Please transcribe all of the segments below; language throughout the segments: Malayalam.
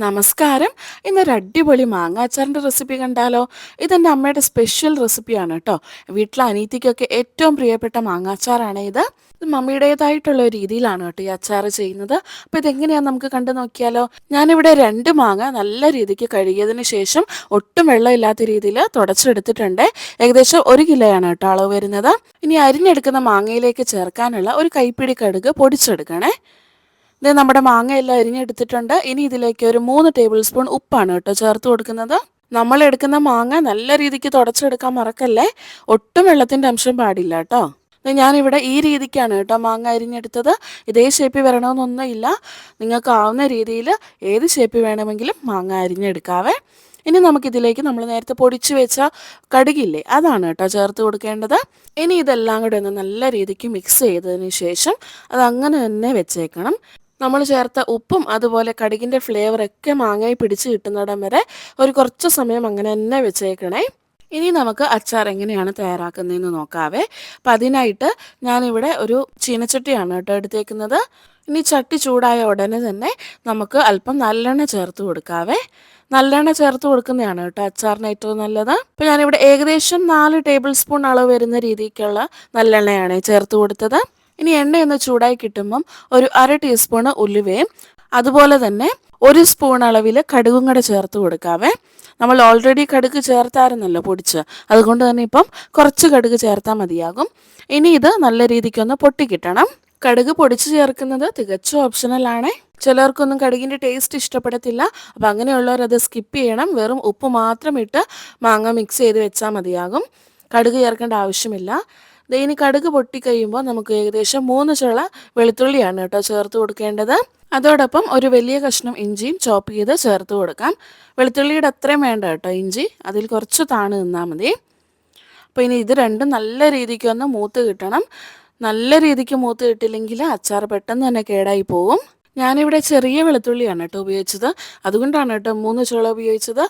നമസ്കാരം. ഇന്നൊരു അടിപൊളി മാങ്ങാച്ചാറിൻ്റെ റെസിപ്പി കണ്ടാലോ? ഇതെൻ്റെ അമ്മയുടെ സ്പെഷ്യൽ റെസിപ്പിയാണ് കേട്ടോ. വീട്ടിലെ അനീത്തിക്കൊക്കെ ഏറ്റവും പ്രിയപ്പെട്ട മാങ്ങാച്ചാറാണ് ഇത്. ഇത് മമ്മിയുടേതായിട്ടുള്ള ഒരു രീതിയിലാണ് കേട്ടോ ഈ അച്ചാർ ചെയ്യുന്നത്. അപ്പോൾ ഇതെങ്ങനെയാണെന്ന് നമുക്ക് കണ്ടു നോക്കിയാലോ? ഞാനിവിടെ 2 മാങ്ങ നല്ല രീതിക്ക് കഴുകിയതിന് ശേഷം ഒട്ടും വെള്ളമില്ലാത്ത രീതിയിൽ തുടച്ചെടുത്തിട്ടുണ്ട്. ഏകദേശം 1 കിലോയാണ് കേട്ടോ അളവ് വരുന്നത്. ഇനി അരിഞ്ഞെടുക്കുന്ന മാങ്ങയിലേക്ക് ചേർക്കാനുള്ള ഒരു കൈപ്പിടി കടുക് പൊടിച്ചെടുക്കണേ. ഇത് നമ്മുടെ മാങ്ങയെല്ലാം അരിഞ്ഞെടുത്തിട്ടുണ്ട്. ഇനി ഇതിലേക്ക് ഒരു 3 ടേബിൾ സ്പൂൺ ഉപ്പാണ് കേട്ടോ ചേർത്ത് കൊടുക്കുന്നത്. നമ്മൾ എടുക്കുന്ന മാങ്ങ നല്ല രീതിക്ക് തുടച്ചെടുക്കാൻ മറക്കല്ലേ. ഒട്ടും വെള്ളത്തിൻ്റെ അംശം പാടില്ല കേട്ടോ. ഞാനിവിടെ ഈ രീതിക്കാണ് കേട്ടോ മാങ്ങ അരിഞ്ഞെടുത്തത്. ഇതേ ഷേപ്പിൽ വരണമെന്നൊന്നും ഇല്ല. നിങ്ങൾക്ക് ആവുന്ന രീതിയിൽ ഏത് ഷേപ്പിൽ വേണമെങ്കിലും മാങ്ങ അരിഞ്ഞെടുക്കാവേ. ഇനി നമുക്കിതിലേക്ക് നമ്മൾ നേരത്തെ പൊടിച്ചു വെച്ച കടുകില്ലേ, അതാണ് കേട്ടോ ചേർത്ത് കൊടുക്കേണ്ടത്. ഇനി ഇതെല്ലാം കൂടെ ഒന്ന് നല്ല രീതിക്ക് മിക്സ് ചെയ്തതിന് ശേഷം അത് അങ്ങനെ തന്നെ വെച്ചേക്കണം. നമ്മൾ ചേർത്ത ഉപ്പും അതുപോലെ കടുകിൻ്റെ ഫ്ലേവറൊക്കെ മാങ്ങയിൽ പിടിച്ച് കിട്ടുന്നിടം വരെ ഒരു കുറച്ച് സമയം അങ്ങനെ തന്നെ വെച്ചേക്കണേ. ഇനി നമുക്ക് അച്ചാർ എങ്ങനെയാണ് തയ്യാറാക്കുന്നതെന്ന് നോക്കാവേ. അപ്പം അതിനായിട്ട് ഞാനിവിടെ ഒരു ചീനച്ചട്ടിയാണ് കേട്ടോ എടുത്തേക്കുന്നത്. ഇനി ചട്ടി ചൂടായ ഉടനെ തന്നെ നമുക്ക് അല്പം നല്ലെണ്ണ ചേർത്ത് കൊടുക്കാവേ. നല്ലെണ്ണ ചേർത്ത് കൊടുക്കുന്നതാണ് കേട്ടോ അച്ചാറിന് ഏറ്റവും നല്ലത്. അപ്പോൾ ഞാനിവിടെ ഏകദേശം 4 ടേബിൾ സ്പൂൺ അളവ് വരുന്ന രീതിക്കുള്ള നല്ലെണ്ണയാണ് ചേർത്ത് കൊടുത്തത്. ഇനി എണ്ണയൊന്ന് ചൂടായി കിട്ടുമ്പം ഒരു 1/2 ടീസ്പൂണ് ഉലുവയും അതുപോലെ തന്നെ 1 സ്പൂൺ അളവിൽ കടുകും കൂടെ ചേർത്ത് കൊടുക്കാവേ. നമ്മൾ ഓൾറെഡി കടുക് ചേർത്തായിരുന്നല്ലോ പൊടിച്ച്, അതുകൊണ്ട് തന്നെ ഇപ്പം കുറച്ച് കടുക് ചേർത്താൽ മതിയാകും. ഇനി ഇത് നല്ല രീതിക്കൊന്ന് പൊട്ടിക്കിട്ടണം. കടുക് പൊടിച്ച് ചേർക്കുന്നത് തികച്ചും ഓപ്ഷണലാണ്. ചിലർക്കൊന്നും കടുകിൻ്റെ ടേസ്റ്റ് ഇഷ്ടപ്പെടത്തില്ല. അപ്പം അങ്ങനെയുള്ളവർ അത് സ്കിപ്പ് ചെയ്യണം. വെറും ഉപ്പ് മാത്രം ഇട്ട് മാങ്ങ മിക്സ് ചെയ്ത് വെച്ചാൽ മതിയാകും. കടുക് ചേർക്കേണ്ട ആവശ്യമില്ല. ഇനി കടുക് പൊട്ടിക്കഴിയുമ്പോൾ നമുക്ക് ഏകദേശം 3 ചുള വെളുത്തുള്ളിയാണ് കേട്ടോ ചേർത്ത് കൊടുക്കേണ്ടത്. അതോടൊപ്പം ഒരു വലിയ കഷ്ണം ഇഞ്ചിയും ചോപ്പ് ചെയ്ത് ചേർത്ത് കൊടുക്കാം. വെളുത്തുള്ളിയുടെ അത്രയും വേണ്ട കേട്ടോ ഇഞ്ചി, അതിൽ കുറച്ച് താണ് നിന്നാൽ മതി. അപ്പോൾ ഇനി ഇത് രണ്ടും നല്ല രീതിക്ക് ഒന്ന് മൂത്ത് കിട്ടണം. നല്ല രീതിക്ക് മൂത്ത് കിട്ടില്ലെങ്കിൽ അച്ചാർ പെട്ടെന്ന് തന്നെ കേടായി പോകും. ഞാനിവിടെ ചെറിയ വെളുത്തുള്ളിയാണ് കേട്ടോ ഉപയോഗിച്ചത്, അതുകൊണ്ടാണ് കേട്ടോ 3 ചുള ഉപയോഗിച്ചത്.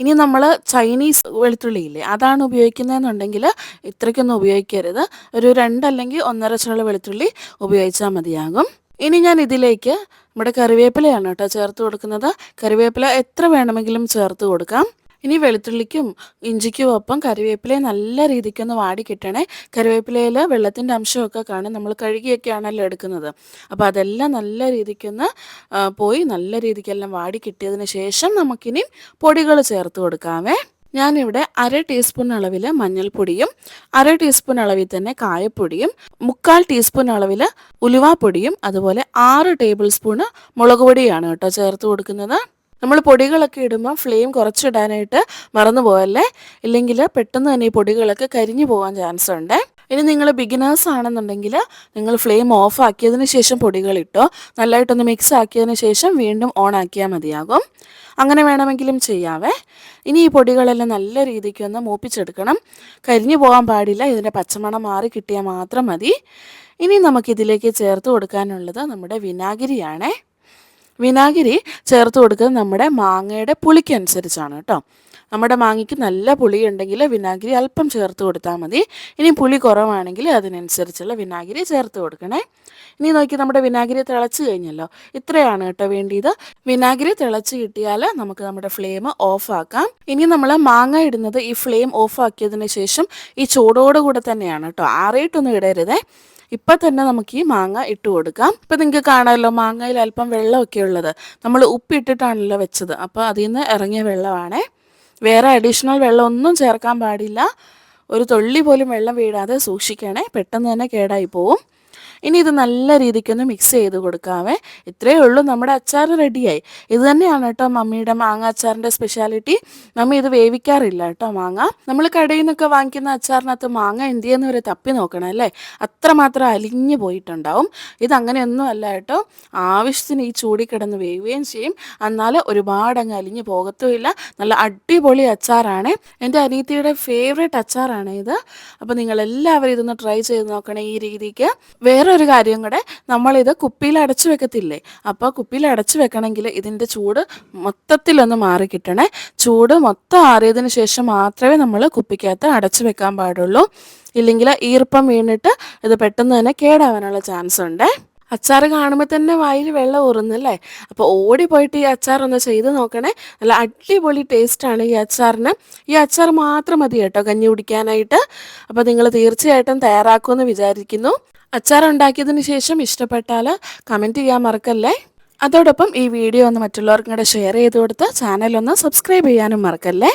ഇനി നമ്മൾ ചൈനീസ് വെളുത്തുള്ളിയില്ലേ, അതാണ് ഉപയോഗിക്കുന്നതെന്നുണ്ടെങ്കിൽ ഇത്രയ്ക്കൊന്നും ഉപയോഗിക്കരുത്. ഒരു 2 അല്ലെങ്കിൽ 1.5 ചുള വെളുത്തുള്ളി ഉപയോഗിച്ചാൽ മതിയാകും. ഇനി ഞാൻ ഇതിലേക്ക് നമ്മുടെ കറിവേപ്പിലയാണ് കേട്ടോ ചേർത്ത് കൊടുക്കുന്നത്. കറിവേപ്പില എത്ര വേണമെങ്കിലും ചേർത്ത് കൊടുക്കാം. ഇനി വെളുത്തുള്ളിക്കും ഇഞ്ചിക്കും ഒപ്പം കറിവേപ്പിലയെ നല്ല രീതിക്കൊന്ന് വാടി കിട്ടണേ. കറിവേപ്പിലയിൽ വെള്ളത്തിൻ്റെ അംശമൊക്കെ കാണും, നമ്മൾ കഴുകിയൊക്കെയാണല്ലോ എടുക്കുന്നത്. അപ്പോൾ അതെല്ലാം നല്ല രീതിക്കൊന്ന് പോയി നല്ല രീതിക്കെല്ലാം വാടി കിട്ടിയതിന് ശേഷം നമുക്കിനി പൊടികൾ ചേർത്ത് കൊടുക്കാമേ. ഞാനിവിടെ 1/2 ടീസ്പൂൺ അളവിൽ മഞ്ഞൾപ്പൊടിയും 1/2 ടീസ്പൂൺ അളവിൽ തന്നെ കായപ്പൊടിയും 3/4 ടീസ്പൂൺ അളവിൽ ഉലുവാപ്പൊടിയും അതുപോലെ 6 ടേബിൾ സ്പൂണ് മുളക് പൊടിയാണ് കേട്ടോ ചേർത്ത് കൊടുക്കുന്നത്. നമ്മൾ പൊടികളൊക്കെ ഇടുമ്പോൾ ഫ്ലെയിം കുറച്ചിടാനായിട്ട് മറന്നു പോകല്ലേ, ഇല്ലെങ്കിൽ പെട്ടെന്ന് തന്നെ ഈ പൊടികളൊക്കെ കരിഞ്ഞു പോകാൻ ചാൻസ് ഉണ്ട്. ഇനി നിങ്ങൾ ബിഗിനേഴ്സ് ആണെന്നുണ്ടെങ്കിൽ നിങ്ങൾ ഫ്ലെയിം ഓഫ് ആക്കിയതിന് ശേഷം പൊടികളിട്ടോ നല്ലതായിട്ടൊന്ന് മിക്സ് ആക്കിയതിന് ശേഷം വീണ്ടും ഓൺ ആക്കിയാൽ മതിയാകും. അങ്ങനെ വേണമെങ്കിലും ചെയ്യാവേ. ഇനി ഈ പൊടികളെല്ലാം നല്ല രീതിക്ക് ഒന്ന് മൂപ്പിച്ചെടുക്കണം. കരിഞ്ഞു പോകാൻ പാടില്ല, ഇതിൻ്റെ പച്ചമണം മാറി കിട്ടിയാൽ മാത്രം മതി. ഇനി നമുക്കിതിലേക്ക് ചേർത്ത് കൊടുക്കാനുള്ളത് നമ്മുടെ വിനാഗിരിയാണേ. വിനാഗിരി ചേർത്ത് കൊടുക്കുന്നത് നമ്മുടെ മാങ്ങയുടെ പുളിക്കനുസരിച്ചാണ് കേട്ടോ. നമ്മുടെ മാങ്ങയ്ക്ക് നല്ല പുളി ഉണ്ടെങ്കിൽ വിനാഗിരി അല്പം ചേർത്ത് കൊടുത്താൽ മതി. ഇനി പുളി കുറവാണെങ്കിൽ അതിനനുസരിച്ചുള്ള വിനാഗിരി ചേർത്ത് കൊടുക്കണേ. ഇനി നോക്കി നമ്മുടെ വിനാഗിരി തിളച്ച് കഴിഞ്ഞല്ലോ, ഇത്രയാണ് കേട്ടോ വേണ്ടിയത്. വിനാഗിരി തിളച്ച് കിട്ടിയാൽ നമുക്ക് നമ്മുടെ ഫ്ലെയിം ഓഫ് ആക്കാം. ഇനി നമ്മൾ മാങ്ങ ഇടുന്നത് ഈ ഫ്ലെയിം ഓഫ് ആക്കിയതിന് ശേഷം ഈ ചൂടോടുകൂടെ തന്നെയാണ് കേട്ടോ, ആറിയിട്ടൊന്നും ഇടരുതേ. ഇപ്പം തന്നെ നമുക്ക് ഈ മാങ്ങ ഇട്ട് കൊടുക്കാം. ഇപ്പം നിങ്ങൾക്ക് കാണാമല്ലോ മാങ്ങയിൽ അല്പം വെള്ളമൊക്കെ ഉള്ളത്, നമ്മൾ ഉപ്പിട്ടിട്ടാണല്ലോ വെച്ചത്. അപ്പോൾ അതിൽ നിന്ന് ഇറങ്ങിയ വെള്ളമാണേ. വേറെ അഡീഷണൽ വെള്ളം ഒന്നും ചേർക്കാൻ പാടില്ല. ഒരു തുള്ളി പോലും വെള്ളം വീഴാതെ സൂക്ഷിക്കണേ, പെട്ടെന്ന് തന്നെ കേടായി പോവും. ഇനി ഇത് നല്ല രീതിക്കൊന്ന് മിക്സ് ചെയ്ത് കൊടുക്കാവേ. ഇത്രയേ ഉള്ളൂ, നമ്മുടെ അച്ചാർ റെഡിയായി. ഇത് തന്നെയാണ് കേട്ടോ മമ്മിയുടെ മാങ്ങ അച്ചാറിൻ്റെ സ്പെഷ്യാലിറ്റി. മമ്മി ഇത് വേവിക്കാറില്ല കേട്ടോ മാങ്ങ. നമ്മൾ കടയിൽ നിന്നൊക്കെ വാങ്ങിക്കുന്ന അച്ചാറിനകത്ത് മാങ്ങ എന്ത് ചെയ്യുന്ന വരെ തപ്പി നോക്കണം അല്ലേ, അത്രമാത്രം അലിഞ്ഞു പോയിട്ടുണ്ടാവും. ഇതങ്ങനെയൊന്നും അല്ല കേട്ടോ, ആവശ്യത്തിന് ഈ ചൂടി കിടന്ന് വേവുകയും ചെയ്യും. എന്നാൽ ഒരുപാട് അങ്ങ് അലിഞ്ഞു പോകത്തുമില്ല. നല്ല അടിപൊളി അച്ചാറാണ്. എൻ്റെ അനിയത്തിയുടെ ഫേവറേറ്റ് അച്ചാറാണ് ഇത്. അപ്പോൾ നിങ്ങളെല്ലാവരും ഇതൊന്ന് ട്രൈ ചെയ്ത് നോക്കണേ ഈ രീതിക്ക്. വേറൊരു കാര്യം കൂടെ, നമ്മളിത് കുപ്പിയിൽ അടച്ചു വെക്കത്തില്ലേ, അപ്പോൾ കുപ്പിയിൽ അടച്ചു വെക്കണമെങ്കിൽ ഇതിൻ്റെ ചൂട് മൊത്തത്തിലൊന്ന് മാറി കിട്ടണേ. ചൂട് മൊത്തം ആറിയതിന് ശേഷം മാത്രമേ നമ്മൾ കുപ്പിക്കകത്ത് അടച്ചു വെക്കാൻ പാടുള്ളൂ. ഇല്ലെങ്കിൽ ഈർപ്പം വീണിട്ട് ഇത് പെട്ടെന്ന് തന്നെ കേടാവാനുള്ള ചാൻസ് ഉണ്ട്. അച്ചാറ് കാണുമ്പോൾ തന്നെ വായിൽ വെള്ളം ഊറുന്നല്ലേ. അപ്പോൾ ഓടിപ്പോയിട്ട് ഈ അച്ചാറൊന്ന് ചെയ്ത് നോക്കണേ. നല്ല അടിപൊളി ടേസ്റ്റാണ് ഈ അച്ചാറിന്. ഈ അച്ചാർ മാത്രം മതി കേട്ടോ കഞ്ഞി കുടിക്കാനായിട്ട്. അപ്പോൾ നിങ്ങൾ തീർച്ചയായിട്ടും തയ്യാറാക്കുമെന്ന് വിചാരിക്കുന്നു. അച്ചാർ ഉണ്ടാക്കിയതിന് ശേഷം ഇഷ്ടപ്പെട്ടാൽ കമൻറ്റ് ചെയ്യാൻ മറക്കല്ലേ. അതോടൊപ്പം ഈ വീഡിയോ ഒന്ന് മറ്റുള്ളവർക്കും കൂടെ ഷെയർ ചെയ്ത് കൊടുത്ത് ചാനലൊന്ന് സബ്സ്ക്രൈബ് ചെയ്യാനും മറക്കല്ലേ.